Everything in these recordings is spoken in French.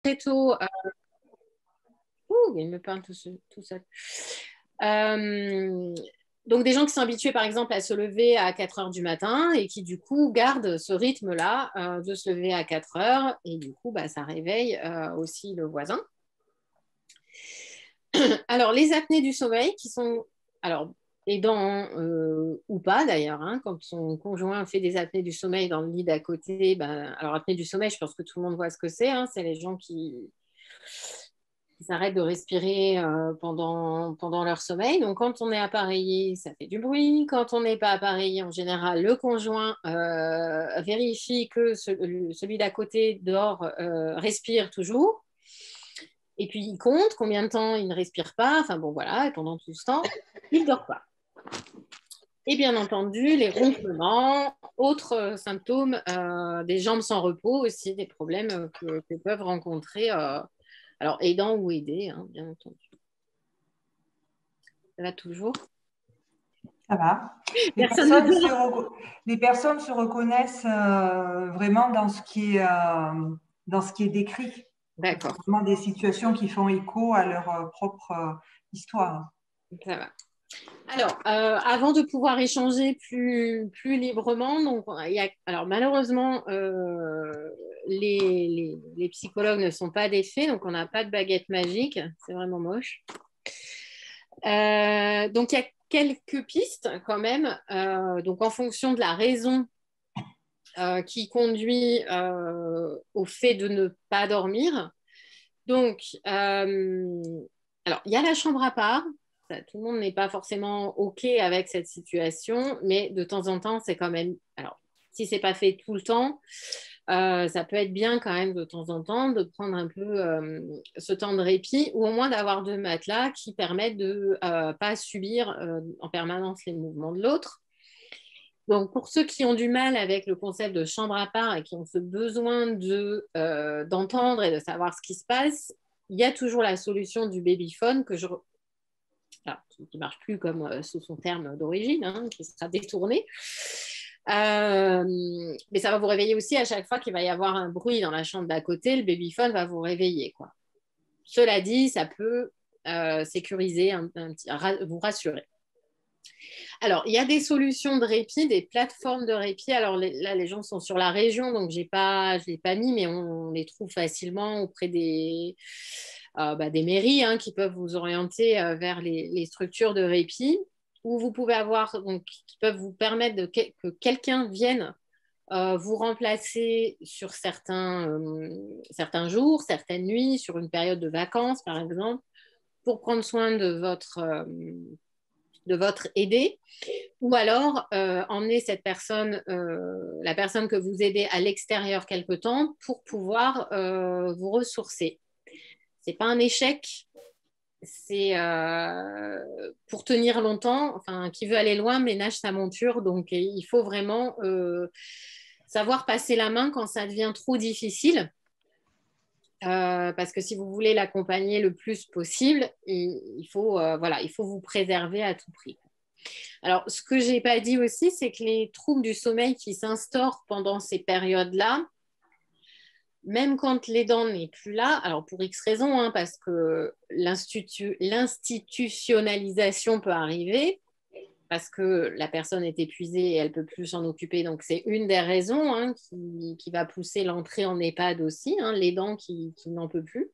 très tôt. Il me peint tout seul. Donc, des gens qui sont habitués, par exemple, à se lever à 4 heures du matin et qui, du coup, gardent ce rythme-là de se lever à 4 heures. Et du coup, ça réveille aussi le voisin. Alors, les apnées du sommeil qui sont alors, aidants ou pas, d'ailleurs. Quand son conjoint fait des apnées du sommeil dans le lit d'à côté, alors, apnée du sommeil, je pense que tout le monde voit ce que c'est. C'est les gens qui s'arrêtent de respirer pendant leur sommeil. Donc, quand on est appareillé, ça fait du bruit. Quand on n'est pas appareillé, en général, le conjoint vérifie que celui d'à côté dort, respire toujours. Et puis, il compte combien de temps il ne respire pas. Enfin, bon, voilà. Et pendant tout ce temps, il ne dort pas. Et bien entendu, les ronflements, autres symptômes, des jambes sans repos aussi, des problèmes que peuvent rencontrer alors, aidant ou aidé, bien entendu. Ça va toujours? Ça va. Les personnes se reconnaissent vraiment dans ce qui est décrit. D'accord. Vraiment des situations qui font écho à leur propre histoire. Ça va. Alors, avant de pouvoir échanger plus librement, donc, alors malheureusement, les psychologues ne sont pas des fées, donc on n'a pas de baguette magique, c'est vraiment moche. Donc, il y a quelques pistes quand même, donc en fonction de la raison qui conduit au fait de ne pas dormir. Donc, alors, il y a la chambre à part. Tout le monde n'est pas forcément OK avec cette situation, mais de temps en temps, c'est quand même... Alors, si ce n'est pas fait tout le temps, ça peut être bien quand même de temps en temps de prendre un peu ce temps de répit ou au moins d'avoir deux matelas qui permettent de ne pas subir en permanence les mouvements de l'autre. Donc, pour ceux qui ont du mal avec le concept de chambre à part et qui ont ce besoin d'entendre et de savoir ce qui se passe, il y a toujours la solution du babyphone qui ne marche plus comme sous son terme d'origine, qui sera détourné. Mais ça va vous réveiller aussi à chaque fois qu'il va y avoir un bruit dans la chambre d'à côté. Le babyphone va vous réveiller, quoi. Cela dit, ça peut sécuriser, vous rassurer. Alors, il y a des solutions de répit, des plateformes de répit. Alors là, les gens sont sur la région, donc je ne l'ai pas mis, mais on les trouve facilement auprès des mairies qui peuvent vous orienter vers les structures de répit, où vous pouvez avoir, donc, qui peuvent vous permettre que quelqu'un vienne vous remplacer sur certains jours, certaines nuits, sur une période de vacances, par exemple, pour prendre soin de votre aidé, ou alors emmener cette personne, la personne que vous aidez à l'extérieur quelque temps pour pouvoir vous ressourcer. C'est pas un échec, c'est pour tenir longtemps. Enfin, qui veut aller loin ménage sa monture, donc il faut vraiment savoir passer la main quand ça devient trop difficile. Parce que si vous voulez l'accompagner le plus possible, il faut vous préserver à tout prix. Alors, ce que je n'ai pas dit aussi, c'est que les troubles du sommeil qui s'instaurent pendant ces périodes-là, même quand l'aidant n'est plus là, alors pour X raisons, parce que l'institutionnalisation peut arriver, parce que la personne est épuisée et elle ne peut plus s'en occuper. Donc, c'est une des raisons qui va pousser l'entrée en EHPAD aussi, l'aidant qui n'en peut plus.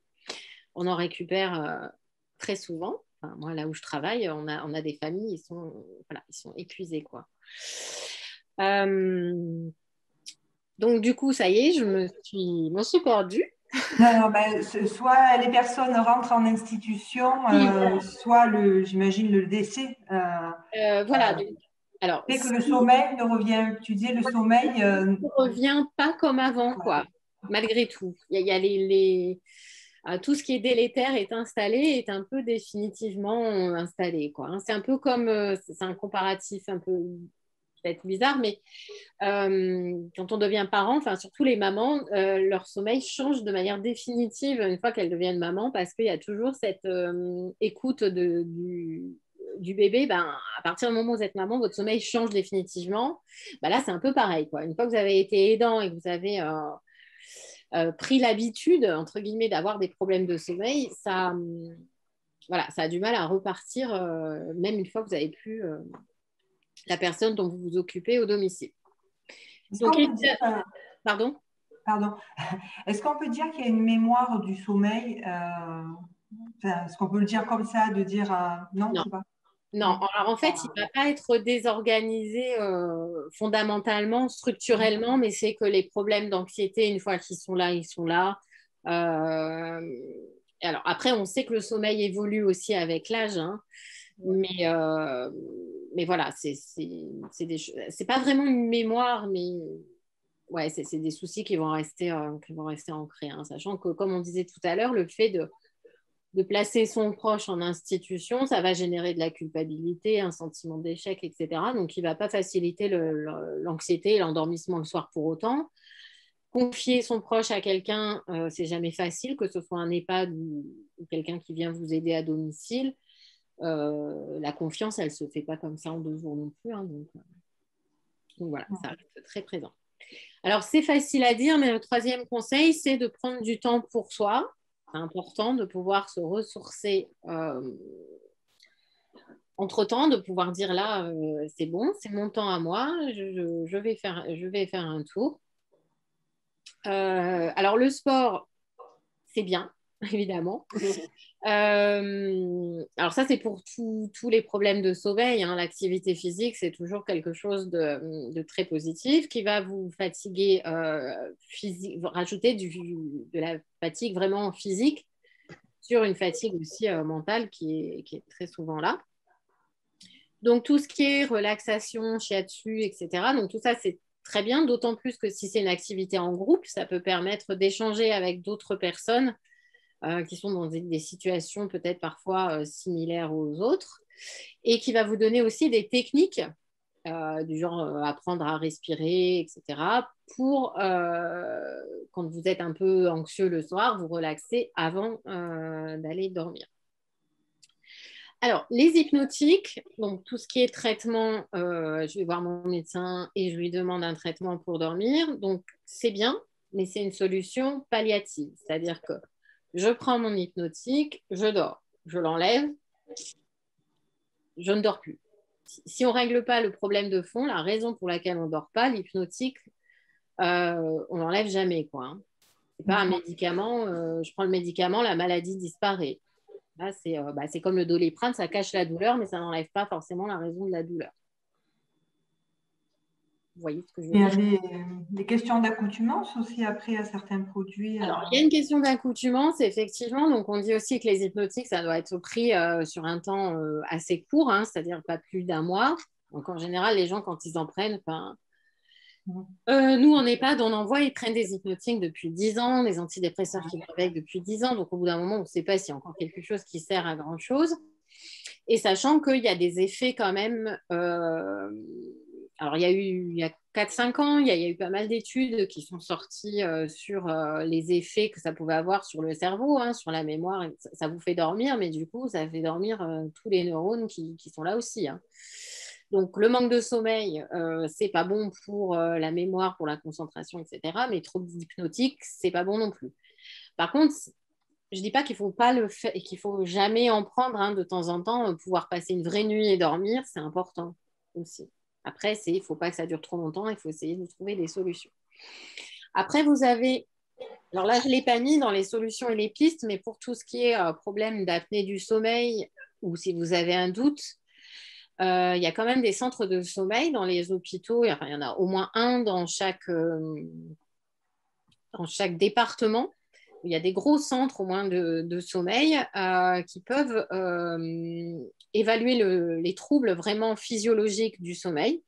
On en récupère très souvent. Enfin, moi, là où je travaille, on a des familles, ils sont épuisés, quoi. Donc, du coup, ça y est, je me suis perdue. Non, soit les personnes rentrent en institution, soit j'imagine le décès. Voilà. Alors, fait que le sommeil ne revient, tu disais le sommeil ne revient pas comme avant, quoi. Malgré tout, il y a tout ce qui est délétère est installé, est un peu définitivement installé, quoi. C'est un peu comme, c'est un comparatif un peu peut-être bizarre, mais quand on devient parent, enfin surtout les mamans, leur sommeil change de manière définitive une fois qu'elles deviennent mamans, parce qu'il y a toujours cette écoute du bébé. À partir du moment où vous êtes maman, votre sommeil change définitivement. Là, c'est un peu pareil, quoi. Une fois que vous avez été aidant et que vous avez pris l'habitude, entre guillemets, d'avoir des problèmes de sommeil, voilà, ça a du mal à repartir, même une fois que vous avez plus la personne dont vous vous occupez au domicile. Donc, pardon? Pardon. Est-ce qu'on peut dire qu'il y a une mémoire du sommeil est-ce qu'on peut le dire comme ça, de dire non, Non. c'est pas. Non, alors en fait, il ne va pas être désorganisé fondamentalement, structurellement, mais c'est que les problèmes d'anxiété, une fois qu'ils sont là, ils sont là. Alors après, on sait que le sommeil évolue aussi avec l'âge, hein, mais voilà, c'est pas vraiment une mémoire, mais ouais, c'est des soucis qui vont rester ancrés, hein, sachant que, comme on disait tout à l'heure, le fait de placer son proche en institution, ça va générer de la culpabilité, un sentiment d'échec, etc. Donc, il ne va pas faciliter l'anxiété et l'endormissement le soir pour autant. Confier son proche à quelqu'un, c'est jamais facile, que ce soit un EHPAD ou quelqu'un qui vient vous aider à domicile. La confiance, elle ne se fait pas comme ça en 2 jours non plus. Hein, donc voilà, ça reste très présent. Alors, c'est facile à dire, mais le 3e conseil, c'est de prendre du temps pour soi. C'est important de pouvoir se ressourcer entre-temps, de pouvoir dire là, c'est bon, c'est mon temps à moi, je vais faire un tour. Alors, le sport, c'est bien, évidemment. Alors ça, c'est pour tous les problèmes de sommeil, hein. L'activité physique, c'est toujours quelque chose de très positif qui va vous fatiguer, rajouter de la fatigue vraiment physique sur une fatigue aussi mentale qui est très souvent là. Donc tout ce qui est relaxation, shiatsu, etc. Donc tout ça, c'est très bien, d'autant plus que si c'est une activité en groupe, ça peut permettre d'échanger avec d'autres personnes qui sont dans des situations peut-être parfois similaires aux autres, et qui va vous donner aussi des techniques du genre apprendre à respirer, etc., pour, quand vous êtes un peu anxieux le soir, vous relaxer avant d'aller dormir. Alors, les hypnotiques, donc tout ce qui est traitement, je vais voir mon médecin et je lui demande un traitement pour dormir. Donc, c'est bien, mais c'est une solution palliative. C'est-à-dire que je prends mon hypnotique, je dors. Je l'enlève, je ne dors plus. Si on ne règle pas le problème de fond, la raison pour laquelle on ne dort pas, l'hypnotique, on n'enlève jamais, quoi, hein. Ce n'est pas un médicament, je prends le médicament, la maladie disparaît. Là, c'est comme le Doliprane, ça cache la douleur, mais ça n'enlève pas forcément la raison de la douleur. Vous voyez ce que je veux dire? Il y a des questions d'accoutumance aussi après à certains produits. Alors, il y a une question d'accoutumance, effectivement. Donc, on dit aussi que les hypnotiques, ça doit être pris sur un temps assez court, hein, c'est-à-dire pas plus d'1 mois. Donc, en général, les gens, quand ils en prennent, nous, en EHPAD, on envoie, ils prennent des hypnotiques depuis 10 ans, des antidépresseurs qui vont avec depuis 10 ans. Donc, au bout d'un moment, on ne sait pas s'il y a encore quelque chose qui sert à grand-chose. Et sachant qu'il y a des effets quand même. Alors, il y a 4-5 ans, il y a eu pas mal d'études qui sont sorties sur les effets que ça pouvait avoir sur le cerveau, hein, sur la mémoire. Ça vous fait dormir, mais du coup, ça fait dormir tous les neurones qui sont là aussi, hein. Donc, le manque de sommeil, c'est pas bon pour la mémoire, pour la concentration, etc. Mais trop d'hypnotique, c'est pas bon non plus. Par contre, je dis pas qu'il faut pas le faire et qu'il faut jamais en prendre, hein, de temps en temps, pouvoir passer une vraie nuit et dormir, c'est important aussi. Après, il faut pas que ça dure trop longtemps, il faut essayer de trouver des solutions. Après, vous avez, alors là, je l'ai pas mis dans les solutions et les pistes, mais pour tout ce qui est problème d'apnée du sommeil ou si vous avez un doute, il y a quand même des centres de sommeil dans les hôpitaux. Enfin, il y en a au moins un dans chaque département. Il y a des gros centres au moins de sommeil qui peuvent évaluer les troubles vraiment physiologiques du sommeil.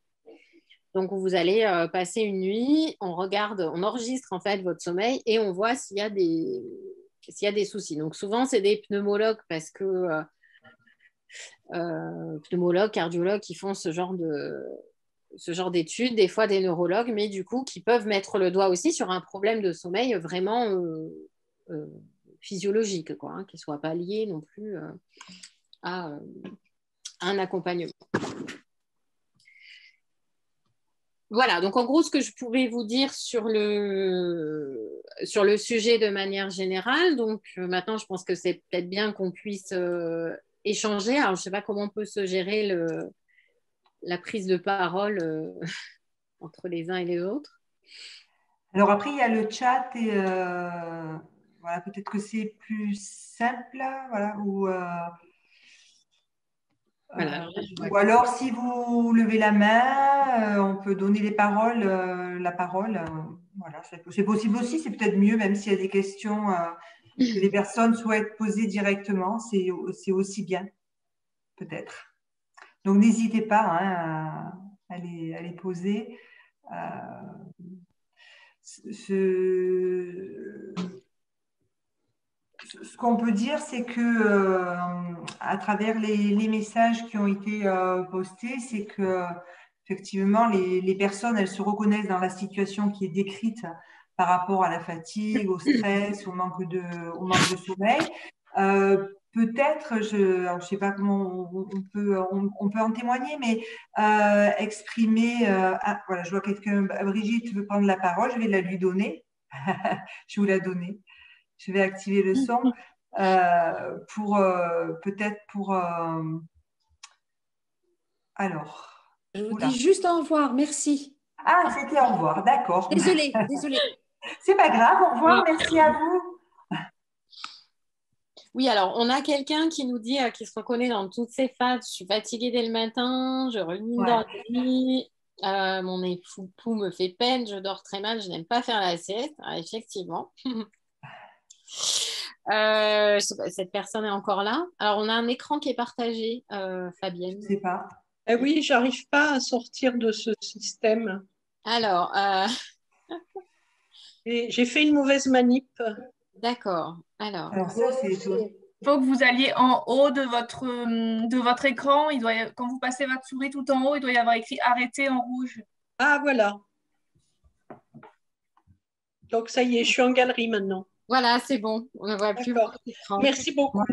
Donc, vous allez passer une nuit, on enregistre en fait votre sommeil et on voit s'il y a des soucis. Donc, souvent, c'est des pneumologues parce que pneumologues, cardiologues qui font ce genre d'études, des fois des neurologues, mais du coup, qui peuvent mettre le doigt aussi sur un problème de sommeil vraiment physiologique, quoi, hein, qui ne soit pas lié non plus à un accompagnement. Voilà, donc en gros, ce que je pouvais vous dire sur le sujet de manière générale, donc maintenant, je pense que c'est peut-être bien qu'on puisse échanger. Alors, je ne sais pas comment on peut se gérer la prise de parole entre les uns et les autres. Alors après, il y a le chat et voilà, peut-être que c'est plus simple, là, voilà, Voilà. ou alors si vous levez la main, on peut donner la parole. Voilà, c'est possible aussi, c'est peut-être mieux, même s'il y a des questions que les personnes souhaitent poser directement, c'est aussi bien, peut-être. Donc n'hésitez pas hein, à les poser. Ce qu'on peut dire, c'est que à travers les messages qui ont été postés, c'est que effectivement les personnes, elles se reconnaissent dans la situation qui est décrite par rapport à la fatigue, au stress, au manque de sommeil. Peut-être, alors je sais pas comment on peut en témoigner, mais exprimer. Voilà, je vois quelqu'un. Brigitte veut prendre la parole, je vais la lui donner. Je vais vous la donner. Je vais activer le son pour peut-être pour. Alors. Je vous Oula. dis juste au revoir, merci. Ah, c'était au revoir, d'accord. Désolée, désolée. C'est pas grave, au revoir, Oui. merci à vous. Oui, alors on a quelqu'un qui nous dit qu'il se reconnaît dans toutes ses phases. Je suis fatiguée dès le matin, je rumine dans Ouais. la nuit, mon nez fou me fait peine, je dors très mal, je n'aime pas faire la sieste. Ah, effectivement. Je sais pas, cette personne est encore là. Alors on a un écran qui est partagé, Fabienne. Je sais pas. Eh oui, j'arrive pas à sortir de ce système. Alors, Et j'ai fait une mauvaise manip. d'accord. Alors ça, c'est étonnant. Il faut que vous alliez en haut de votre écran. Quand vous passez votre souris tout en haut, il doit y avoir écrit arrêter en rouge. Ah, voilà. Donc, ça y est, je suis en galerie maintenant. Voilà, c'est bon. On ne voit plus D'accord. votre écran. Merci beaucoup.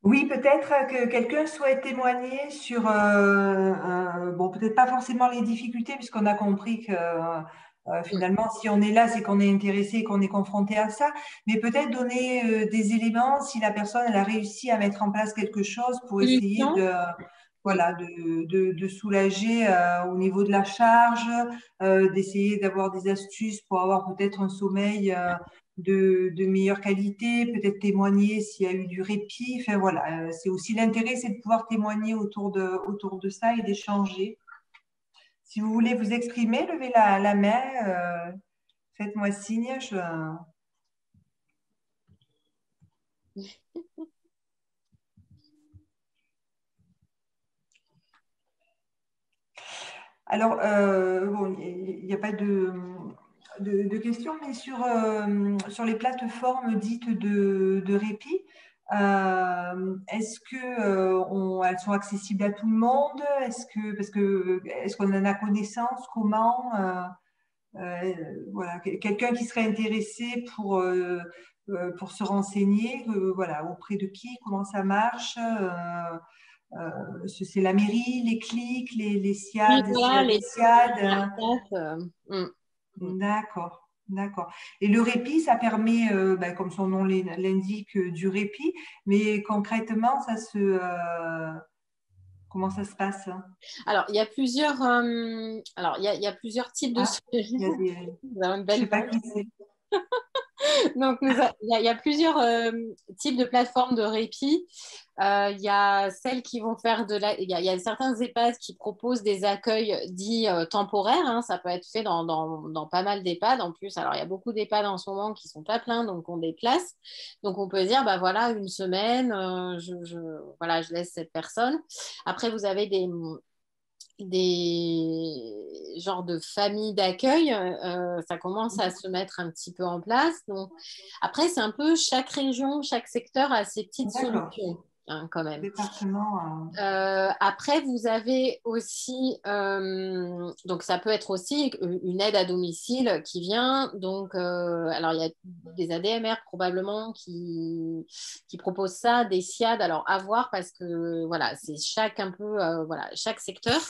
Oui, peut-être que quelqu'un souhaite témoigner sur, bon, peut-être pas forcément les difficultés, puisqu'on a compris que finalement, si on est là, c'est qu'on est intéressé, qu'on est confronté à ça, mais peut-être donner des éléments si la personne elle a réussi à mettre en place quelque chose pour essayer voilà, de soulager au niveau de la charge, d'essayer d'avoir des astuces pour avoir peut-être un sommeil de meilleure qualité, peut-être témoigner s'il y a eu du répit. Enfin voilà, c'est aussi l'intérêt, c'est de pouvoir témoigner autour de ça et d'échanger. Si vous voulez vous exprimer, levez la main, faites-moi signe. Alors, bon, il n'y a pas de questions, mais sur les plateformes dites de répit, est-ce que elles sont accessibles à tout le monde? Est-ce qu'on en a connaissance? Comment? Voilà, quelqu'un qui serait intéressé pour se renseigner, voilà, auprès de qui, comment ça marche? C'est la mairie, les clics, les Oui, SIAD, voilà, les SIAD. mm. D'accord, d'accord. Et le répit, ça permet, ben, comme son nom l'indique, du répit, mais concrètement, comment ça se passe? Alors, il y a plusieurs, il y a plusieurs types de Ah, sommeil. il y a des, Vous avez une je ne belle sais pas voix. qui c'est. Donc, il y a plusieurs types de plateformes de répit. Il y a celles qui vont faire il y a certains EHPAD qui proposent des accueils dits temporaires. Hein. Ça peut être fait dans pas mal d'EHPAD en plus. Alors, il y a beaucoup d'EHPAD en ce moment qui sont pas pleins, donc on déplace. Donc, on peut dire, bah voilà, une semaine, voilà, je laisse cette personne. Après, vous avez des genres de familles d'accueil, ça commence à se mettre un petit peu en place. Donc, après, c'est un peu chaque région, chaque secteur a ses petites D'accord. solutions. hein, quand même. Département. Après, vous avez aussi, donc ça peut être aussi une aide à domicile qui vient. Donc, alors il y a des ADMR probablement qui proposent ça, des SIAD. Alors à voir parce que voilà, c'est chaque un peu, voilà, chaque secteur.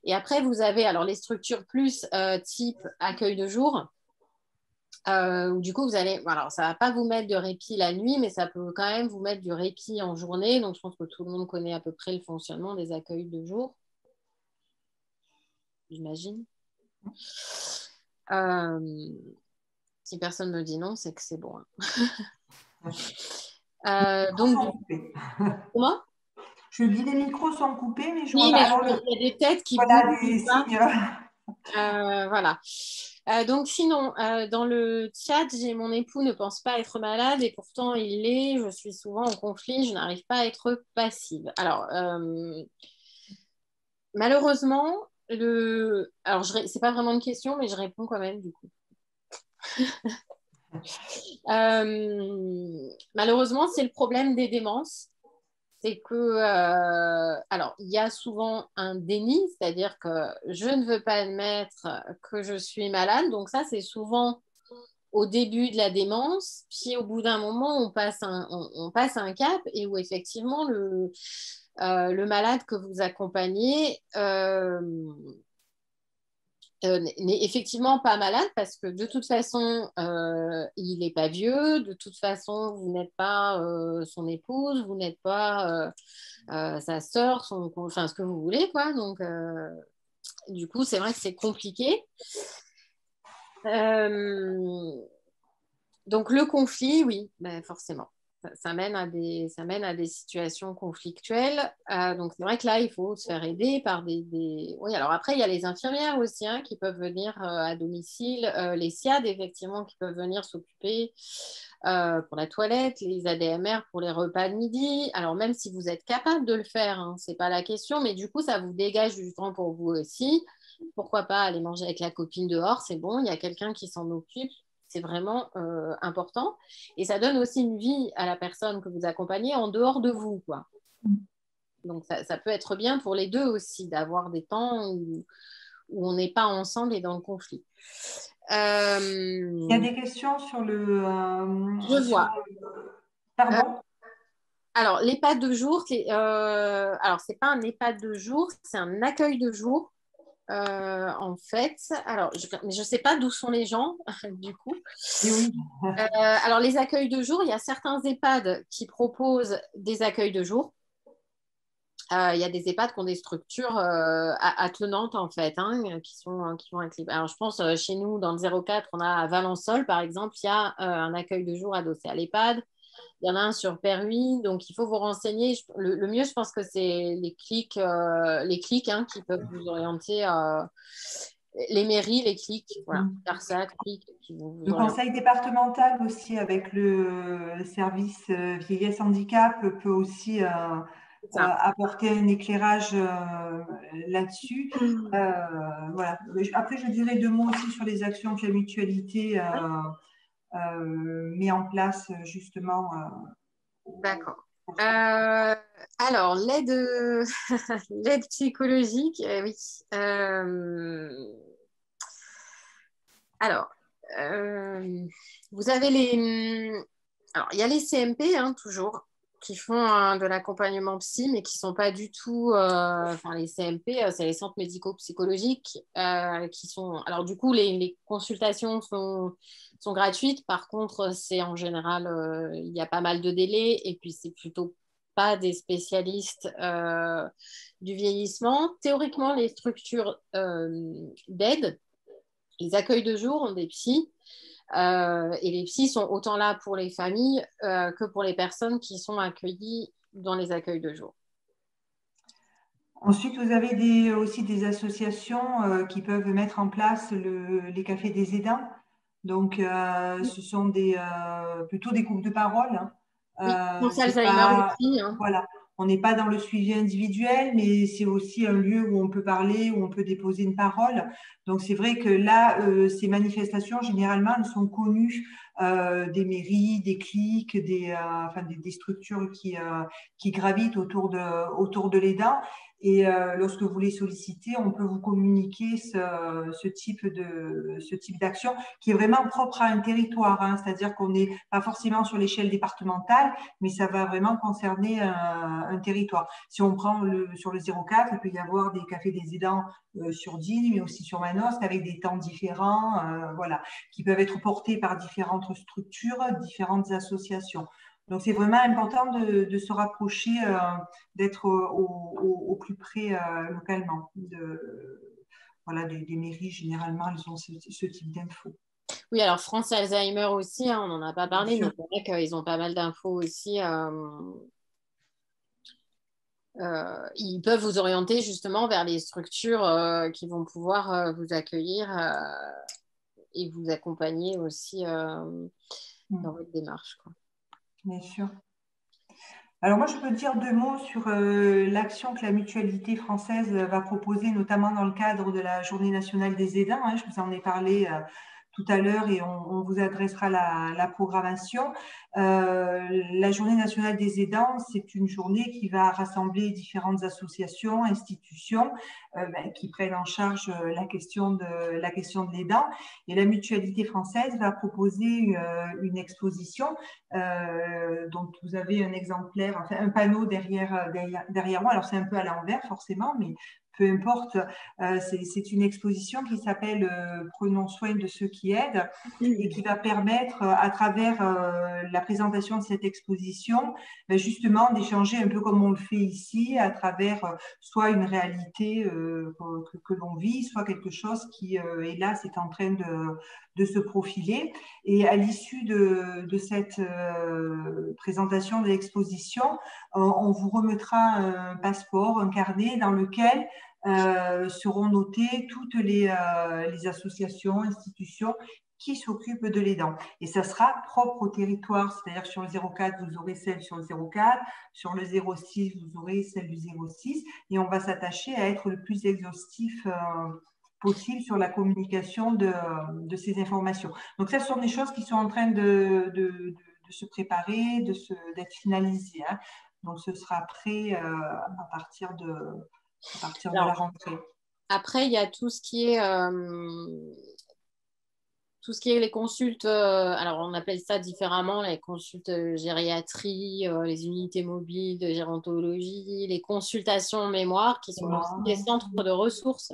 Et après, vous avez alors les structures plus type accueil de jour. Du coup, vous allez, alors ça ne va pas vous mettre de répit la nuit, mais ça peut quand même vous mettre du répit en journée. Donc, je pense que tout le monde connaît à peu près le fonctionnement des accueils de jour, j'imagine. Si personne me dit non, c'est que c'est bon. Donc, comment? Je dis les micros sont coupés, mais je oui, vois mais pas. il y a des têtes qui Voilà, bougent. des signes. Voilà. Donc sinon, dans le chat, j'ai mon époux ne pense pas être malade et pourtant il l'est. Je suis souvent en conflit, je n'arrive pas à être passive. Alors, malheureusement, alors c'est pas vraiment une question, mais je réponds quand même du coup. Malheureusement, c'est le problème des démences. C'est que, alors, il y a souvent un déni, c'est-à-dire que je ne veux pas admettre que je suis malade. Donc ça, c'est souvent au début de la démence. Puis au bout d'un moment, on passe un cap et où effectivement, le malade que vous accompagnez n'est effectivement pas malade parce que de toute façon, il n'est pas vieux. De toute façon, vous n'êtes pas son épouse, vous n'êtes pas sa sœur, enfin ce que vous voulez, quoi. Donc, du coup, c'est vrai que c'est compliqué. Donc, le conflit, oui, ben, forcément. Ça mène à des situations conflictuelles. Donc, c'est vrai que là, il faut se faire aider par Oui, alors après, il y a les infirmières aussi hein, qui peuvent venir à domicile, les SIAD, effectivement, qui peuvent venir s'occuper pour la toilette, les ADMR pour les repas de midi. Alors, même si vous êtes capable de le faire, hein, ce n'est pas la question, mais du coup, ça vous dégage du temps pour vous aussi. Pourquoi pas aller manger avec la copine dehors, c'est bon, il y a quelqu'un qui s'en occupe. C'est vraiment important. Et ça donne aussi une vie à la personne que vous accompagnez en dehors de vous, quoi. Donc, ça peut être bien pour les deux aussi, d'avoir des temps où on n'est pas ensemble et dans le conflit. Il y a des questions sur le... Je vois. Pardon? Alors, l'EHPAD de jour, alors, ce n'est pas un EHPAD de jour, c'est un accueil de jour. En fait, alors mais je ne sais pas d'où sont les gens, du coup. Oui. Alors, les accueils de jour, il y a certains EHPAD qui proposent des accueils de jour. Il y a des EHPAD qui ont des structures attenantes, en fait, hein, qui vont avec les... Alors, je pense, chez nous, dans le 04, on a à Valençol, par exemple, il y a un accueil de jour adossé à l'EHPAD. Il y en a un sur Perhuis, donc il faut vous renseigner. Le mieux, je pense que c'est les clics hein, qui peuvent vous orienter. Les mairies, les clics, voilà. CARSAT, clics, qui vous Le conseil départemental aussi, avec le service vieillesse handicap, peut aussi apporter un éclairage là-dessus. Voilà. Après, je dirais 2 mots aussi sur les actions que la mutualité met en place justement. D'accord. Alors, l'aide psychologique, oui. Alors, vous avez alors, il y a les CMP, hein, toujours, qui font de l'accompagnement psy, mais qui ne sont pas du tout... Enfin, les CMP, c'est les centres médico-psychologiques qui sont... Alors, du coup, les consultations sont gratuites. Par contre, c'est en général, il y a pas mal de délais et puis c'est plutôt pas des spécialistes du vieillissement. Théoriquement, les structures d'aide, les accueils de jour ont des psys et les psys sont autant là pour les familles que pour les personnes qui sont accueillies dans les accueils de jour. Ensuite, vous avez aussi des associations qui peuvent mettre en place les cafés des aidants. Donc, ce sont plutôt des groupes de parole. Hein. Oui, Alzheimer aussi. Hein. Voilà, on n'est pas dans le suivi individuel, mais c'est aussi un lieu où on peut parler, où on peut déposer une parole. Donc, c'est vrai que là, ces manifestations, généralement, elles sont connues des mairies, des clics, des structures qui gravitent autour de l'aidant. Et lorsque vous les sollicitez, on peut vous communiquer ce type d'action qui est vraiment propre à un territoire, hein. C'est-à-dire qu'on n'est pas forcément sur l'échelle départementale, mais ça va vraiment concerner un territoire. Si on prend sur le 04, il peut y avoir des cafés des aidants sur Digne, mais aussi sur Manosque, avec des temps différents, voilà, qui peuvent être portés par différentes structures, différentes associations. Donc, c'est vraiment important de se rapprocher, d'être au plus près localement. Voilà, des mairies, généralement, elles ont ce type d'infos. Oui, alors France Alzheimer aussi, hein, on n'en a pas parlé, mais c'est vrai qu'ils ont pas mal d'infos aussi. Ils peuvent vous orienter justement vers les structures qui vont pouvoir vous accueillir et vous accompagner aussi dans votre démarche, quoi. Bien sûr. Alors moi, je peux dire 2 mots sur l'action que la Mutualité française va proposer, notamment dans le cadre de la Journée nationale des aidants, hein. Je vous en ai parlé tout à l'heure et on vous adressera la programmation. La Journée nationale des aidants, c'est une journée qui va rassembler différentes associations, institutions qui prennent en charge la question de l'aidant. Et la Mutualité française va proposer une exposition dont vous avez un exemplaire, enfin un panneau derrière moi. Alors c'est un peu à l'envers forcément, mais peu importe. C'est une exposition qui s'appelle Prenons soin de ceux qui aident et qui va permettre, à travers la présentation de cette exposition, justement d'échanger un peu comme on le fait ici, à travers soit une réalité que l'on vit, soit quelque chose qui, hélas, est en train de se profiler. Et à l'issue de cette présentation de l'exposition, on vous remettra un passeport, un carnet dans lequel seront notées toutes les associations, institutions qui s'occupent de l'aidant. Et ça sera propre au territoire, c'est-à-dire sur le 04, vous aurez celle sur le 04, sur le 06, vous aurez celle du 06, et on va s'attacher à être le plus exhaustif possible sur la communication de ces informations. Donc ça, ce sont des choses qui sont en train de se préparer, d'être finalisées, hein. Donc ce sera prêt à partir de la rentrée. Après, il y a tout ce qui est les consultes, alors on appelle ça différemment, les consultes gériatrie, les unités mobiles de gérontologie, les consultations mémoire, qui sont aussi des centres de ressources.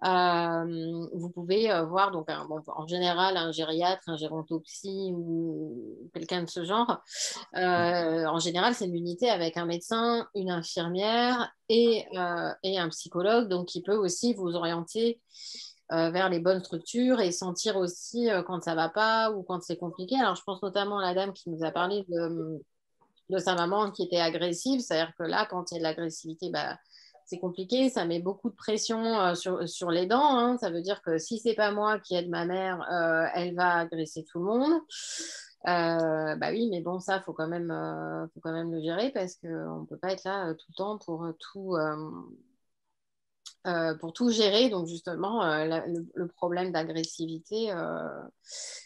Vous pouvez voir, donc, en général, un gériatre, un gérontopsie ou quelqu'un de ce genre. En général, c'est une unité avec un médecin, une infirmière et un psychologue, donc qui peut aussi vous orienter vers les bonnes structures et sentir aussi quand ça ne va pas ou quand c'est compliqué. Alors, je pense notamment à la dame qui nous a parlé de sa maman qui était agressive. C'est-à-dire que là, quand il y a de l'agressivité, c'est compliqué. Ça met beaucoup de pression sur les dents, hein. Ça veut dire que si ce n'est pas moi qui aide ma mère, elle va agresser tout le monde. Oui, mais bon, ça, faut quand même le gérer parce qu'on ne peut pas être là tout le temps pour tout gérer. Donc justement, le problème d'agressivité,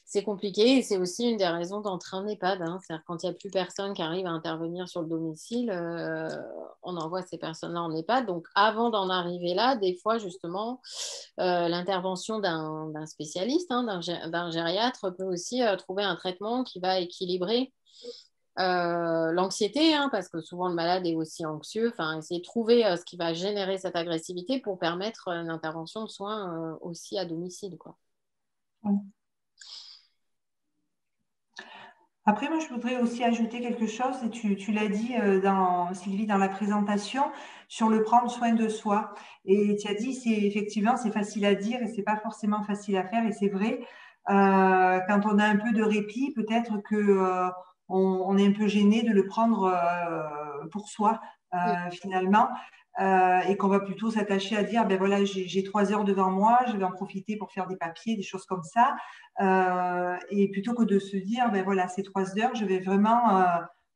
c'est compliqué et c'est aussi une des raisons d'entrer en EHPAD, hein. C'est-à-dire quand il n'y a plus personne qui arrive à intervenir sur le domicile, on envoie ces personnes-là en EHPAD. Donc avant d'en arriver là, des fois justement, l'intervention d'un spécialiste, hein, d'un gériatre peut aussi trouver un traitement qui va équilibrer l'anxiété, hein, parce que souvent le malade est aussi anxieux, enfin essayer de trouver ce qui va générer cette agressivité pour permettre une intervention de soins aussi à domicile, quoi. Après, moi, je voudrais aussi ajouter quelque chose, et tu l'as dit, Sylvie, dans la présentation, sur le prendre soin de soi. Et tu as dit, effectivement, c'est facile à dire et c'est pas forcément facile à faire, et c'est vrai. Quand on a un peu de répit, peut-être que on est un peu gêné de le prendre pour soi, finalement. Et qu'on va plutôt s'attacher à dire, ben voilà, j'ai 3 heures devant moi, je vais en profiter pour faire des papiers, des choses comme ça. Et plutôt que de se dire, ben voilà, ces 3 heures, je vais vraiment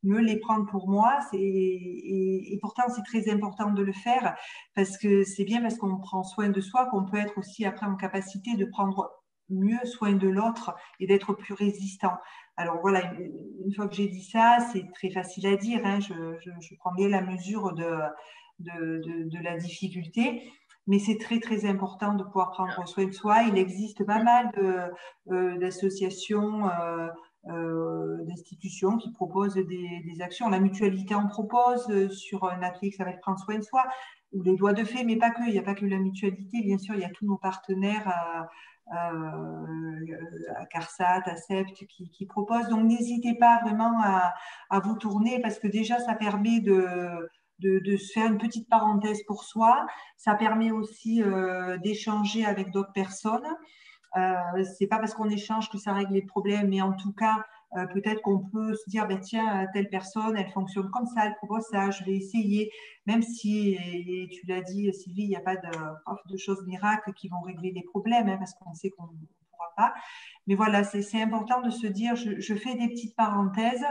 me les prendre pour moi. Et pourtant, c'est très important de le faire parce que c'est bien parce qu'on prend soin de soi qu'on peut être aussi après en capacité de prendre mieux soin de l'autre et d'être plus résistant. Alors voilà, une fois que j'ai dit ça, c'est très facile à dire, hein, je prends bien la mesure de la difficulté, mais c'est très très important de pouvoir prendre soin de soi. Il existe pas mal d'associations, d'institutions qui proposent des actions. La mutualité en propose sur un atelier qui s'appelle Prendre soin de soi, ou les doigts de fée, mais pas que. Il n'y a pas que la mutualité, bien sûr, il y a tous nos partenaires à CARSAT, à CEPT qui proposent. Donc n'hésitez pas vraiment à vous tourner, parce que déjà ça permet de se faire une petite parenthèse pour soi. Ça permet aussi d'échanger avec d'autres personnes. C'est pas parce qu'on échange que ça règle les problèmes, mais en tout cas, peut-être qu'on peut se dire, ben, tiens, telle personne, elle fonctionne comme ça, elle propose ça, je vais essayer. Même si, et tu l'as dit, Sylvie, il n'y a pas de choses miracles qui vont régler les problèmes, hein, parce qu'on sait qu'on ne pourra pas. Mais voilà, c'est important de se dire, je fais des petites parenthèses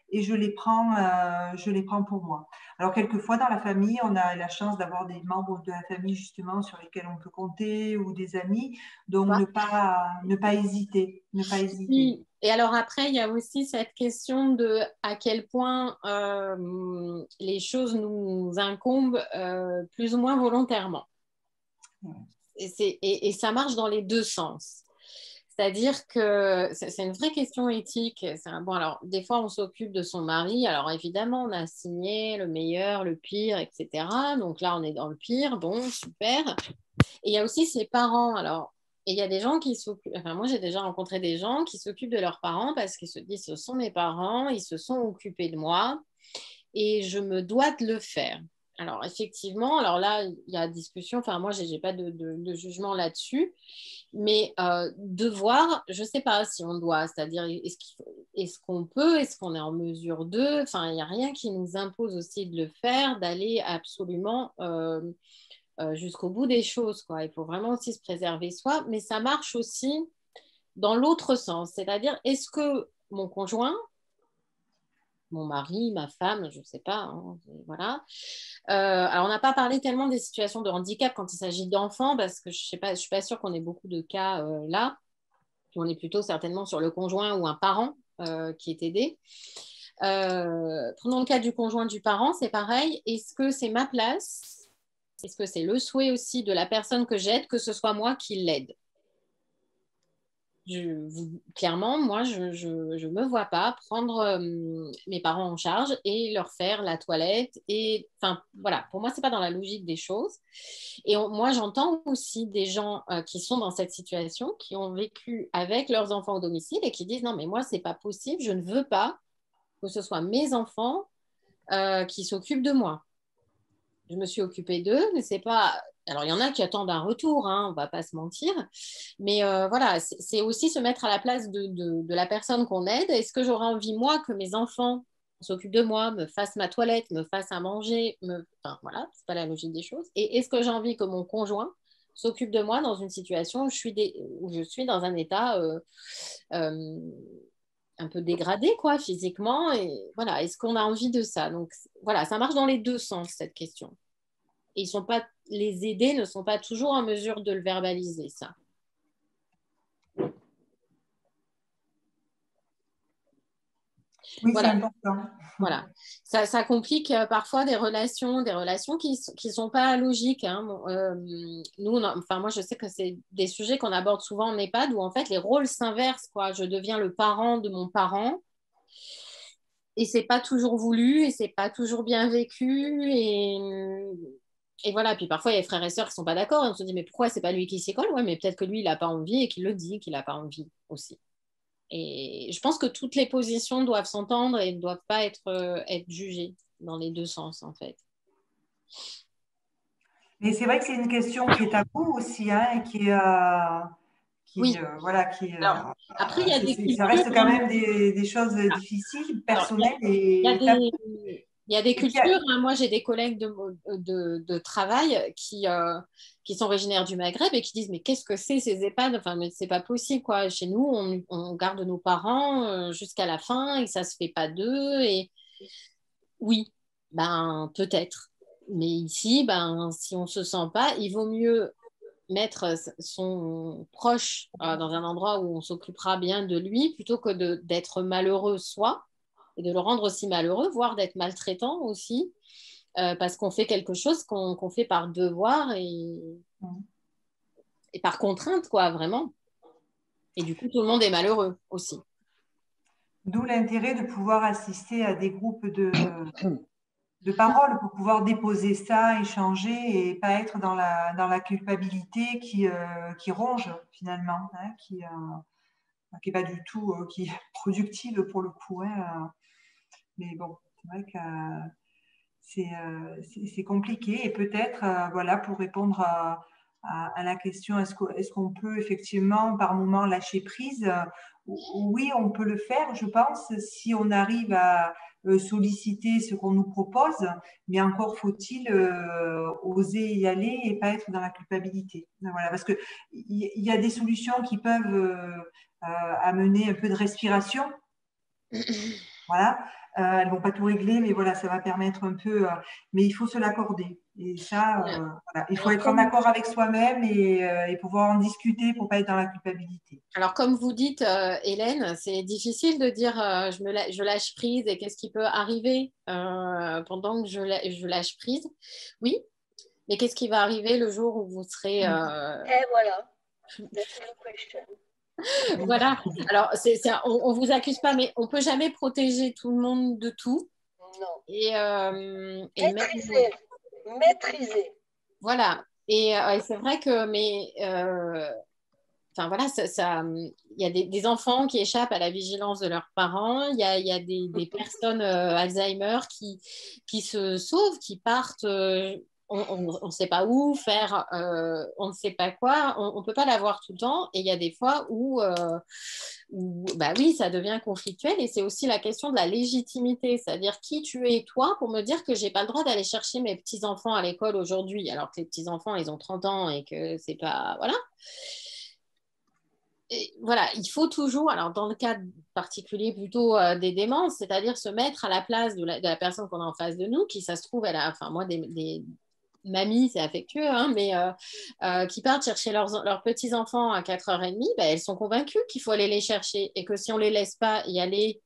et je les prends pour moi. Alors, quelquefois, dans la famille, on a la chance d'avoir des membres de la famille, justement, sur lesquels on peut compter, ou des amis. Donc, ne pas hésiter. Ne pas hésiter. Oui. Et alors après, il y a aussi cette question de à quel point les choses nous incombent plus ou moins volontairement. Et ça marche dans les deux sens. C'est-à-dire que c'est une vraie question éthique. Bon, alors, des fois, on s'occupe de son mari. Alors, évidemment, on a signé le meilleur, le pire, etc. Donc là, on est dans le pire. Bon, super. Et il y a aussi ses parents. Alors, et il y a des gens qui s'occupent. Enfin, moi, j'ai déjà rencontré des gens qui s'occupent de leurs parents parce qu'ils se disent, ce sont mes parents, ils se sont occupés de moi et je me dois de le faire. Alors, effectivement, alors là, il y a discussion. Enfin, moi, je n'ai pas de jugement là-dessus. Mais devoir, je ne sais pas si on doit, c'est-à-dire est-ce qu'on peut, est-ce qu'on est en mesure de, enfin, il n'y a rien qui nous impose aussi de le faire, d'aller absolument jusqu'au bout des choses, quoi. Il faut vraiment aussi se préserver soi, mais ça marche aussi dans l'autre sens, c'est-à-dire est-ce que mon conjoint, mon mari, ma femme, je ne sais pas, hein, voilà. Alors, on n'a pas parlé tellement des situations de handicap quand il s'agit d'enfants, parce que je ne suis pas sûre qu'on ait beaucoup de cas là. On est plutôt certainement sur le conjoint ou un parent qui est aidé. Prenons le cas du conjoint du parent, c'est pareil. Est-ce que c'est ma place? Est-ce que c'est le souhait aussi de la personne que j'aide que ce soit moi qui l'aide? Clairement, moi, je ne me vois pas prendre mes parents en charge et leur faire la toilette. Et enfin, voilà, pour moi, ce n'est pas dans la logique des choses. Et moi, j'entends aussi des gens qui sont dans cette situation, qui ont vécu avec leurs enfants au domicile et qui disent, non, mais moi, ce n'est pas possible, je ne veux pas que ce soit mes enfants qui s'occupent de moi. Je me suis occupée d'eux, mais c'est pas. Alors, il y en a qui attendent un retour, hein, on ne va pas se mentir. Mais voilà, c'est aussi se mettre à la place de la personne qu'on aide. Est-ce que j'aurais envie, moi, que mes enfants s'occupent de moi, me fassent ma toilette, me fassent à manger Enfin, voilà, ce n'est pas la logique des choses. Et est-ce que j'ai envie que mon conjoint s'occupe de moi dans une situation où je suis dans un état un peu dégradé, quoi, physiquement. Et voilà, est-ce qu'on a envie de ça? Donc, voilà, ça marche dans les deux sens, cette question. Et les aidés ne sont pas toujours en mesure de le verbaliser, ça. Oui, voilà. c'est important. Voilà. Ça complique parfois des relations qui sont pas logiques. Hein. Enfin, moi, je sais que c'est des sujets qu'on aborde souvent en EHPAD où, en fait, les rôles s'inversent, quoi. Je deviens le parent de mon parent et c'est pas toujours voulu et c'est pas toujours bien vécu et voilà, puis parfois il y a des frères et sœurs qui sont pas d'accord. On se dit, mais pourquoi c'est pas lui qui s'y colle? Ouais, mais peut-être que lui, il n'a pas envie et qu'il le dit qu'il n'a pas envie aussi. Et je pense que toutes les positions doivent s'entendre et ne doivent pas être jugées dans les deux sens, en fait. Mais c'est vrai que c'est une question qui est tabou aussi, hein, et oui. Voilà, Alors, après, il y a des cultures. Ça reste quand même des choses difficiles, personnelles tabous. Il y a des cultures. Hein. Moi, j'ai des collègues de travail qui sont originaires du Maghreb et qui disent mais qu'est-ce que c'est ces EHPAD? Enfin, mais c'est pas possible quoi. Chez nous, on garde nos parents jusqu'à la fin et ça se fait pas d'eux. Et oui, ben peut-être. Mais ici, ben si on se sent pas, il vaut mieux mettre son proche dans un endroit où on s'occupera bien de lui, plutôt que d'être malheureux soi, et de le rendre aussi malheureux, voire d'être maltraitant aussi, parce qu'on fait quelque chose qu'on fait par devoir et par contrainte, quoi, vraiment. Et du coup, tout le monde est malheureux aussi. D'où l'intérêt de pouvoir assister à des groupes de parole pour pouvoir déposer ça, échanger et pas être dans la culpabilité qui ronge finalement, hein, qui est pas du tout qui est productive pour le coup. Hein. Mais bon, c'est vrai que c'est compliqué et peut-être, voilà, pour répondre à la question, est-ce qu'on peut effectivement par moment lâcher prise? Oui, on peut le faire, je pense, si on arrive à solliciter ce qu'on nous propose, mais encore faut-il oser y aller et pas être dans la culpabilité. Voilà, parce qu'il y a des solutions qui peuvent amener un peu de respiration. Voilà, elles vont pas tout régler, mais voilà, ça va permettre un peu. Mais il faut se l'accorder. Et ça, voilà, il faut être en accord avec soi-même et pouvoir en discuter pour pas être dans la culpabilité. Alors, comme vous dites, Hélène, c'est difficile de dire je lâche prise et qu'est-ce qui peut arriver pendant que je lâche prise. Oui, mais qu'est-ce qui va arriver le jour où vous serez... Et voilà, that's the question. Voilà, alors on vous accuse pas, mais on peut jamais protéger tout le monde de tout. Non. Et maîtriser. Maîtriser. Voilà, et c'est vrai que, enfin voilà, il y a des enfants qui échappent à la vigilance de leurs parents, il y a des personnes Alzheimer qui se sauvent, qui partent, on ne sait pas où, faire on ne sait pas quoi, on ne peut pas l'avoir tout le temps, et il y a des fois où bah oui, ça devient conflictuel, et c'est aussi la question de la légitimité, c'est-à-dire qui tu es toi pour me dire que j'ai pas le droit d'aller chercher mes petits-enfants à l'école aujourd'hui, alors que les petits-enfants, ils ont 30 ans et que c'est pas... Voilà. Et voilà, il faut toujours, alors dans le cas particulier plutôt des démences, c'est-à-dire se mettre à la place de la personne qu'on a en face de nous, qui ça se trouve, elle a, enfin moi, des mamies, c'est affectueux, hein, mais qui partent chercher leurs petits-enfants à 4h30, ben, elles sont convaincues qu'il faut aller les chercher et que si on ne les laisse pas y aller,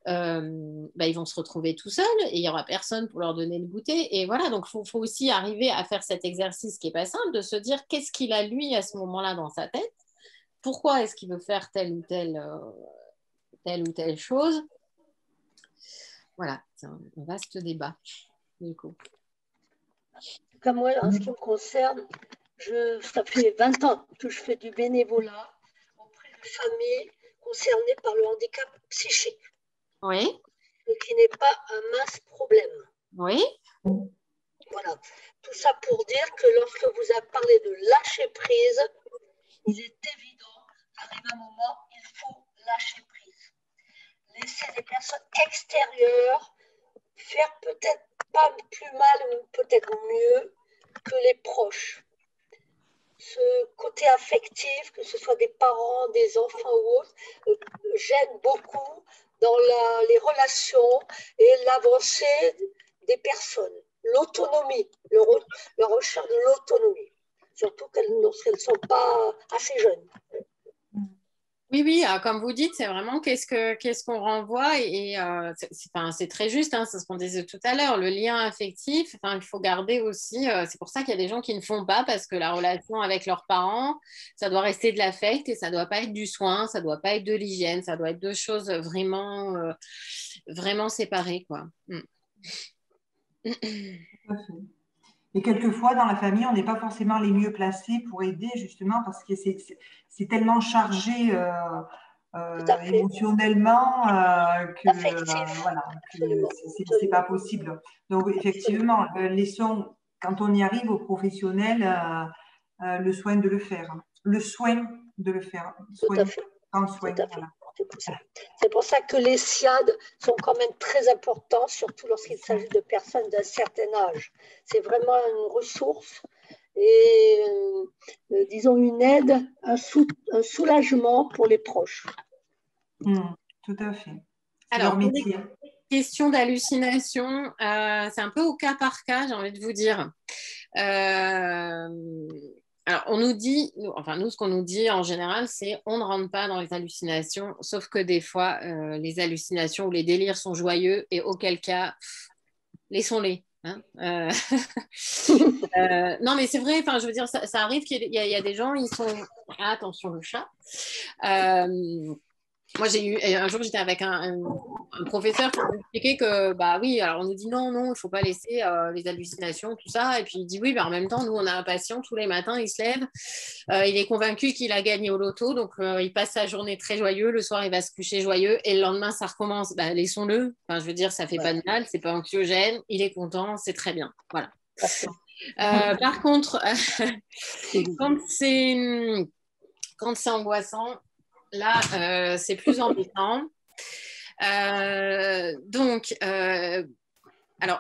ben, ils vont se retrouver tout seuls et il n'y aura personne pour leur donner le goûter. Et voilà, donc il faut aussi arriver à faire cet exercice qui n'est pas simple, de se dire qu'est-ce qu'il a lui à ce moment-là dans sa tête. Pourquoi est-ce qu'il veut faire telle ou telle chose? Voilà, c'est un vaste débat, du coup. Comme moi, en ce qui me concerne, ça fait 20 ans que je fais du bénévolat auprès de familles concernées par le handicap psychique. Oui. Et qui n'est pas un mince problème. Oui. Voilà. Tout ça pour dire que lorsque vous avez parlé de lâcher prise, il est évident qu'arrive un moment, il faut lâcher prise. Laisser les personnes extérieures faire peut-être pas plus mal ou peut-être mieux que les proches. Ce côté affectif, que ce soit des parents, des enfants ou autres, gêne beaucoup dans les relations et l'avancée des personnes. L'autonomie, la recherche de l'autonomie, surtout lorsqu'elles ne sont pas assez jeunes. Oui, comme vous dites, c'est vraiment qu'est-ce qu'on renvoie et c'est très juste, hein, c'est ce qu'on disait tout à l'heure, le lien affectif, il faut garder aussi, c'est pour ça qu'il y a des gens qui ne font pas parce que la relation avec leurs parents, ça doit rester de l'affect et ça ne doit pas être du soin, ça ne doit pas être de l'hygiène, ça doit être deux choses vraiment, vraiment séparées, quoi. Et quelquefois, dans la famille, on n'est pas forcément les mieux placés pour aider, justement, parce que c'est tellement chargé émotionnellement que voilà, c'est pas possible. Donc, effectivement, laissons, quand on y arrive, aux professionnels le soin de le faire. Le soin de le faire. Tout à fait. Prendre soin, voilà. C'est pour ça que les SIAD sont quand même très importants, surtout lorsqu'il s'agit de personnes d'un certain âge. C'est vraiment une ressource et, disons, une aide, un soulagement pour les proches. Tout à fait. Alors, pour les questions d'hallucination, c'est un peu au cas par cas, j'ai envie de vous dire. Alors, on nous dit, nous, ce qu'on nous dit en général, c'est on ne rentre pas dans les hallucinations, sauf que des fois, les hallucinations ou les délires sont joyeux, et auquel cas, laissons-les. Hein. Non, mais c'est vrai, enfin, je veux dire, ça arrive qu'il y a des gens, ils sont. Ah, attention, le chat. Moi, un jour, j'étais avec un professeur qui nous expliquait que, bah oui, alors on nous dit non, il ne faut pas laisser les hallucinations, tout ça. Et puis il dit oui, bah, en même temps, nous, on a un patient, tous les matins, il se lève, il est convaincu qu'il a gagné au loto, donc il passe sa journée très joyeux, le soir, il va se coucher joyeux, et le lendemain, ça recommence. Bah, laissons-le. Enfin, je veux dire, ça ne fait pas de mal, c'est pas anxiogène, il est content, c'est très bien. Voilà. Par contre, quand c'est angoissant, là, c'est plus embêtant. Alors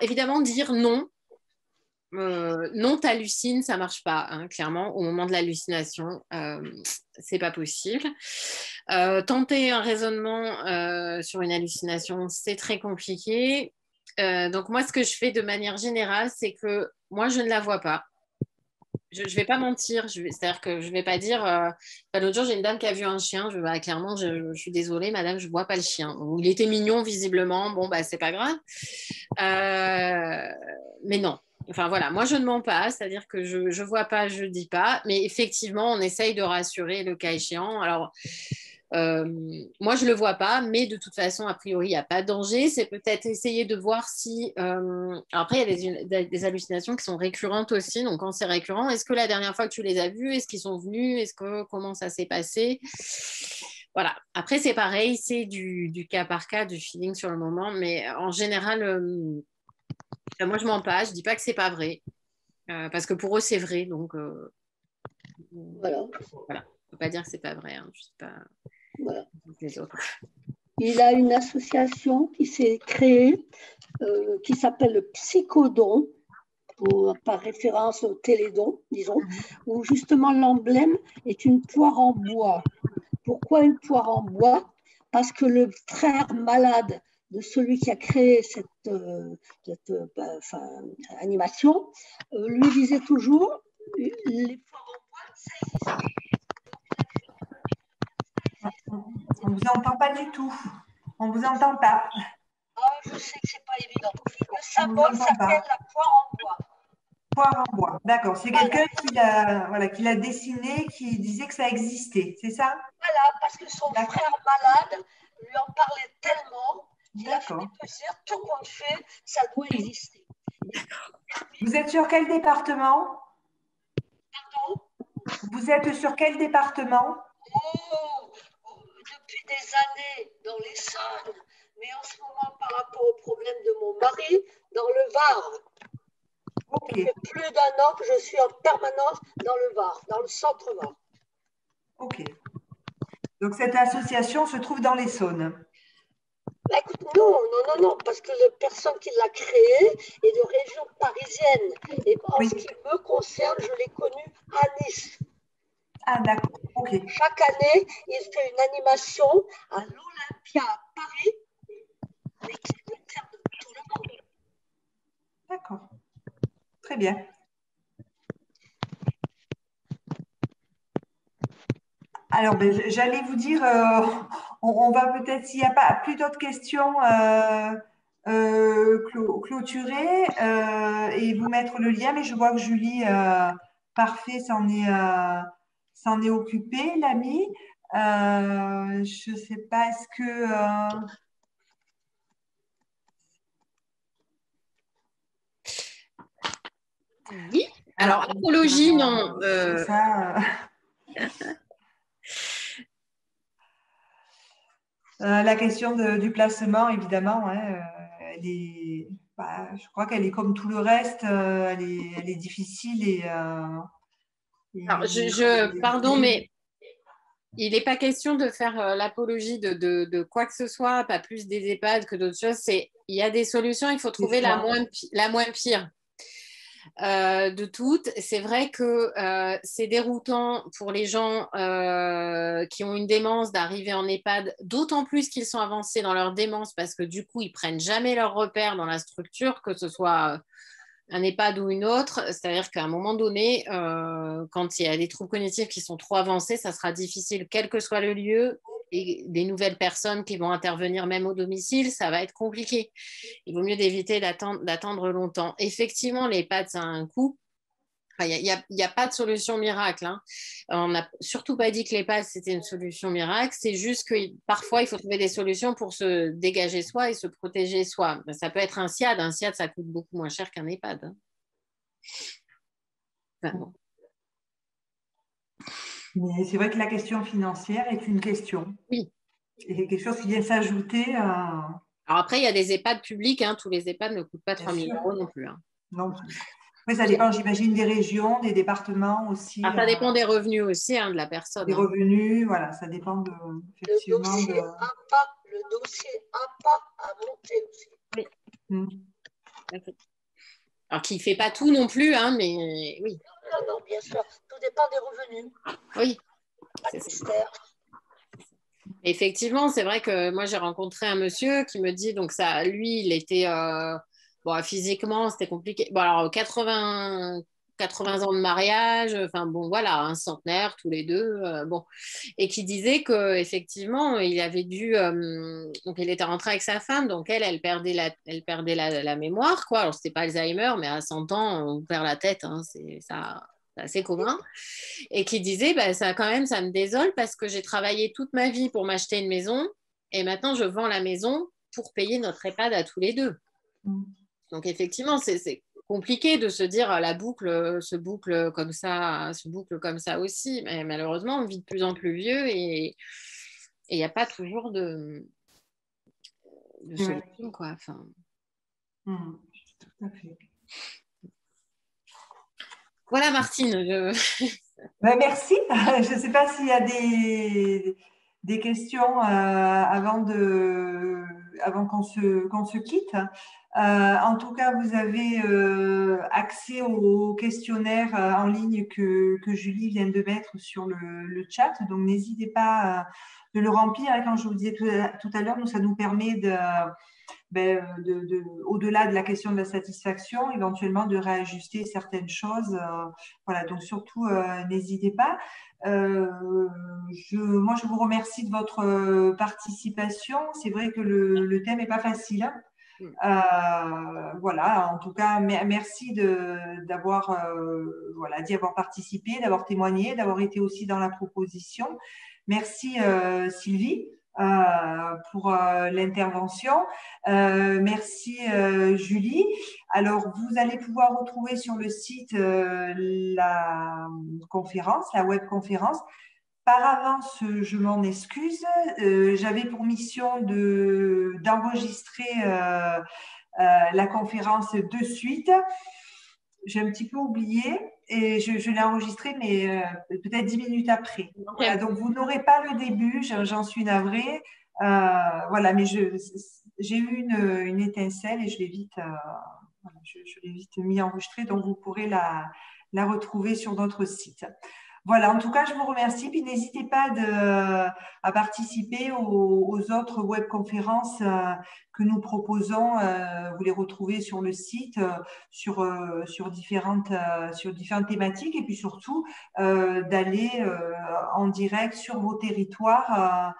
évidemment, dire non, non, t'hallucines, ça marche pas, hein, clairement. Au moment de l'hallucination, c'est pas possible. Tenter un raisonnement sur une hallucination, c'est très compliqué. Donc moi, ce que je fais de manière générale, c'est que moi, je ne la vois pas. Je ne vais pas mentir, c'est-à-dire que je ne vais pas dire. L'autre jour, j'ai une dame qui a vu un chien. Clairement, je suis désolée, madame, je ne vois pas le chien. Il était mignon, visiblement. Bon, bah, c'est pas grave. Mais non. Enfin, voilà, moi, je ne mens pas. C'est-à-dire que je ne vois pas, je ne dis pas. Mais effectivement, on essaye de rassurer le cas échéant. Alors, moi, je ne le vois pas, mais de toute façon, a priori, il n'y a pas de danger. C'est peut-être essayer de voir si... Après, il y a des hallucinations qui sont récurrentes aussi. Donc, quand c'est récurrent, est-ce que la dernière fois que tu les as vus, est-ce qu'ils sont venus? Comment ça s'est passé? Voilà. Après, c'est pareil, c'est du cas par cas, du feeling sur le moment. Mais en général, moi, je ne mens pas. Je ne dis pas que ce n'est pas vrai. Parce que pour eux, c'est vrai. Donc, Voilà. on ne peut pas dire que ce n'est pas vrai. Hein. Je sais pas... Voilà. Les autres. Il a une association qui s'est créée qui s'appelle le Psychodon, par référence au télédon, disons, où justement l'emblème est une poire en bois. Pourquoi une poire en bois? Parce que le frère malade de celui qui a créé cette animation lui disait toujours les poires en bois, ça existe. On ne vous entend pas du tout. On ne vous entend pas. Je sais que ce n'est pas évident. Le symbole s'appelle la poire en bois. Poire en bois, d'accord. C'est quelqu'un qui l'a dessiné, qui disait que ça existait, c'est ça? Voilà, parce que son frère malade lui en parlait tellement qu'il a fini de se dire tout compte fait, ça doit exister. Vous êtes sur quel département? Pardon? Vous êtes sur quel département? Depuis des années dans l'Essonne, mais en ce moment, par rapport au problème de mon mari, dans le Var. Ça fait plus d'un an que je suis en permanence dans le Var, dans le centre Var. Ok. Donc cette association se trouve dans l'Essonne. Bah, écoute, non, parce que la personne qui l'a créée est de région parisienne. Et en ce qui me concerne, je l'ai connu à Nice. Ah, d'accord, ok. Chaque année, il fait une animation à l'Olympia à Paris, mais qui concerne tout le monde. D'accord. Très bien. Alors, j'allais vous dire, on va peut-être, s'il n'y a pas plus d'autres questions, clôturer et vous mettre le lien. Mais je vois que Julie, parfait, s'en est occupée, l'amie. Je ne sais pas, est-ce que... Oui. Alors, apologie, non. Ça, la question du placement, évidemment, hein, je crois qu'elle est comme tout le reste, elle est difficile Alors, pardon, mais il n'est pas question de faire l'apologie de quoi que ce soit, pas plus des EHPAD que d'autres choses. Il y a des solutions, il faut trouver la moins pire. De toutes. C'est vrai que c'est déroutant pour les gens qui ont une démence d'arriver en EHPAD, d'autant plus qu'ils sont avancés dans leur démence parce que du coup, ils prennent jamais leurs repères dans la structure, que ce soit un EHPAD ou une autre. C'est-à-dire qu'à un moment donné, quand il y a des troubles cognitifs qui sont trop avancés, ça sera difficile, quel que soit le lieu, et des nouvelles personnes qui vont intervenir même au domicile, ça va être compliqué. Il vaut mieux d'éviter d'attendre longtemps. Effectivement, les EHPAD, ça a un coût. Il n'y a pas de solution miracle. Hein. On n'a surtout pas dit que l'EHPAD, c'était une solution miracle. C'est juste que parfois, il faut trouver des solutions pour se dégager soi et se protéger soi. Ça peut être un SIAD. Un SIAD, ça coûte beaucoup moins cher qu'un EHPAD. Hein. Enfin, bon. Mais c'est vrai que la question financière est une question. Oui. Et quelque chose qui vient s'ajouter à... Alors après, il y a des EHPAD publics. Hein. Tous les EHPAD ne coûtent pas 3 000 € non plus. Hein. Non plus. Oui, ça dépend, j'imagine, des régions, des départements aussi. Alors, ça dépend des revenus aussi hein, de la personne. Des revenus, voilà, ça dépend effectivement le dossier APA a monté aussi. Oui. Alors, qui ne fait pas tout non plus, hein, mais oui. Non, bien sûr. Tout dépend des revenus. Oui. Mystère. Effectivement, c'est vrai que moi, j'ai rencontré un monsieur qui me dit, donc ça, lui, il était... bon, physiquement, c'était compliqué. Bon, alors, 80 ans de mariage, enfin bon, voilà, un centenaire tous les deux, bon. Et qui disait qu'effectivement, il avait dû... donc, il était rentré avec sa femme, donc elle perdait la mémoire, quoi. Alors, c'était pas Alzheimer, mais à 100 ans, on perd la tête, hein, c'est assez commun. Et qui disait, bah, ça, quand même, ça me désole parce que j'ai travaillé toute ma vie pour m'acheter une maison et maintenant, je vends la maison pour payer notre EHPAD à tous les deux. Donc, effectivement, c'est compliqué de se dire la boucle se boucle comme ça aussi. Mais malheureusement, on vit de plus en plus vieux et il n'y a pas toujours de solution, quoi. Enfin... Tout à fait. Voilà, Martine. Ben, merci. Je ne sais pas s'il y a des questions avant qu'on se quitte. En tout cas, vous avez accès au questionnaire en ligne que Julie vient de mettre sur le chat. Donc, n'hésitez pas de le remplir. Et comme je vous disais tout à l'heure, ça nous permet au-delà de la question de la satisfaction, éventuellement de réajuster certaines choses. Voilà, donc surtout, n'hésitez pas. Moi, je vous remercie de votre participation. C'est vrai que le thème n'est pas facile. Voilà, en tout cas, merci d'y avoir participé, d'avoir témoigné, d'avoir été aussi dans la proposition. Merci Sylvie pour l'intervention. Merci Julie. Alors, vous allez pouvoir retrouver sur le site la conférence, la webconférence. Par avance, je m'en excuse. J'avais pour mission d'enregistrer la conférence de suite. J'ai un petit peu oublié et je l'ai enregistrée, mais peut-être 10 minutes après. Voilà, donc, vous n'aurez pas le début, j'en suis navrée. Voilà, mais j'ai eu une étincelle et je l'ai vite mis enregistrée, donc vous pourrez la retrouver sur notre site. Voilà, en tout cas, je vous remercie. Puis n'hésitez pas à participer aux autres webconférences que nous proposons. Vous les retrouvez sur le site, sur différentes thématiques, et puis surtout d'aller en direct sur vos territoires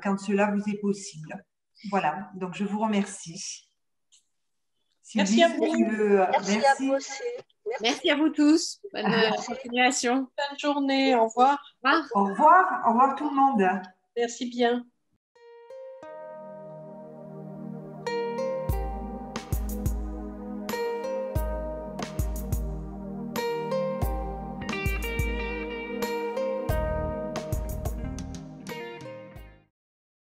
quand cela vous est possible. Voilà, donc je vous remercie. Merci à vous. Merci à vous aussi. Merci à vous tous. Bonne continuation. Bonne journée. Au revoir. Au revoir tout le monde. Merci bien.